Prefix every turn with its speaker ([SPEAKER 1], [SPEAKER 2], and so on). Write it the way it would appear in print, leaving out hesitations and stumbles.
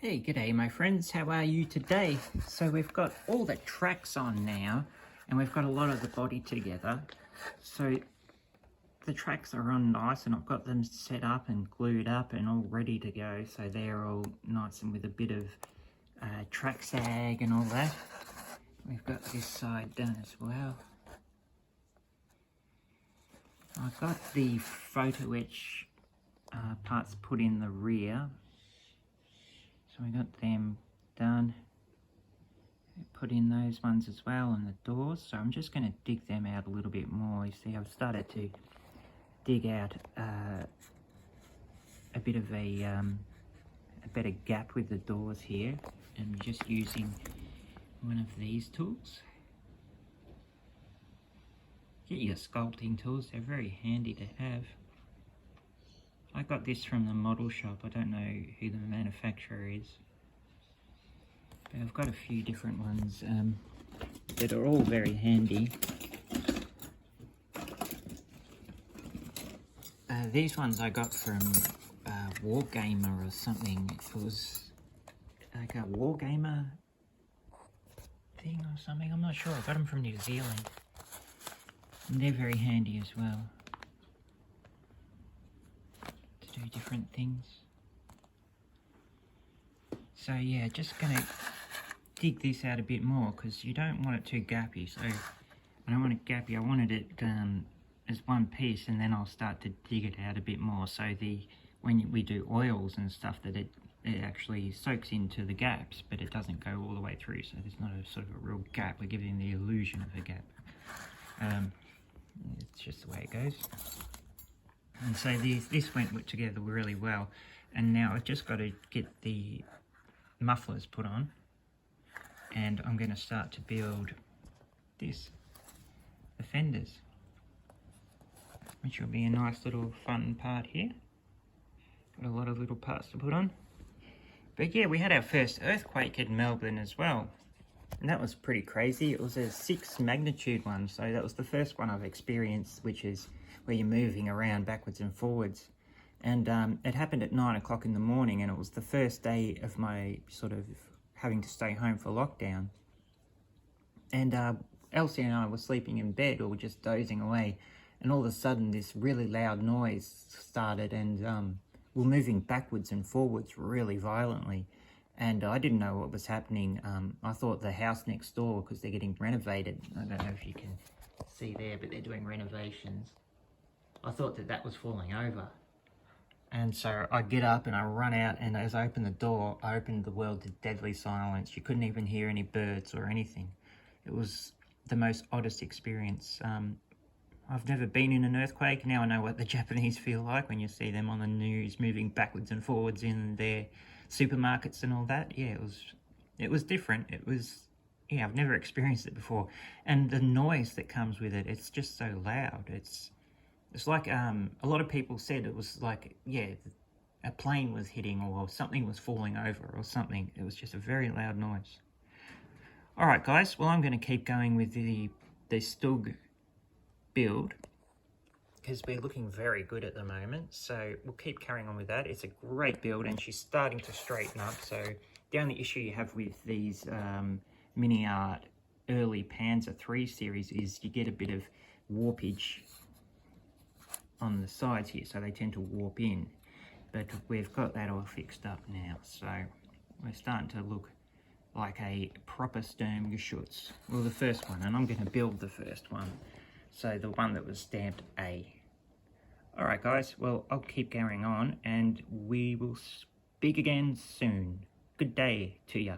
[SPEAKER 1] Hey, g'day my friends, how are you today? So we've got all the tracks on now and we've got a lot of the body together. So the tracks are on nice and I've got them set up and glued up and all ready to go. So they're all nice and with a bit of track sag and all that. We've got this side done as well. I've got the photo etch parts put in the rear. So we got them done, put in those ones as well and the doors. So I'm just going to dig them out a little bit more. You see I've started to dig out a bit of a better gap with the doors here. And just using one of these tools. Get your sculpting tools, they're very handy to have. I got this from the model shop. I don't know who the manufacturer is, but I've got a few different ones that are all very handy. These ones I got from Wargamer or something. It was like a Wargamer thing or something. I'm not sure. I got them from New Zealand, and they're very handy as well. Do different things. So yeah, just gonna dig this out a bit more because you don't want it too gappy. So I don't want it gappy, I wanted it as one piece, and then I'll start to dig it out a bit more so when we do oils and stuff that it actually soaks into the gaps, but it doesn't go all the way through, so there's not a sort of a real gap. We're giving the illusion of a gap. It's just the way it goes. And so this went together really well, and now I've just got to get the mufflers put on, and I'm going to start to build the fenders, which will be a nice little fun part here. Got a lot of little parts to put on. But yeah, we had our first earthquake in Melbourne as well, and that was pretty crazy. It was a 6 magnitude one, so that was the first one I've experienced, which is where you're moving around backwards and forwards. And it happened at 9 o'clock in the morning, and it was the first day of my sort of having to stay home for lockdown. And Elsie and I were sleeping in bed or just dozing away, and all of a sudden this really loud noise started, and we're moving backwards and forwards really violently. And I didn't know what was happening. I thought the house next door, because they're getting renovated, I don't know if you can see there, but they're doing renovations. I thought that was falling over. And so I get up and I run out, and as I open the door, I opened the world to deadly silence. You couldn't even hear any birds or anything. It was the most oddest experience. I've never been in an earthquake. Now I know what the Japanese feel like when you see them on the news moving backwards and forwards in their supermarkets and all that. Yeah, it was different. Yeah, I've never experienced it before. And the noise that comes with it, it's just so loud. It's like a lot of people said it was like, yeah, a plane was hitting or something was falling over or something. It was just a very loud noise. All right, guys. Well, I'm going to keep going with the Stug build because we're looking very good at the moment. So we'll keep carrying on with that. It's a great build, and she's starting to straighten up. So the only issue you have with these Miniart early Panzer III series is you get a bit of warpage on the sides here, so they tend to warp in, but we've got that all fixed up now, so we're starting to look like a proper Sturmgeschütz. Well, the first one, and I'm going to build the first one, so the one that was stamped A. Alright guys, well, I'll keep going on, and we will speak again soon. Good day to ya.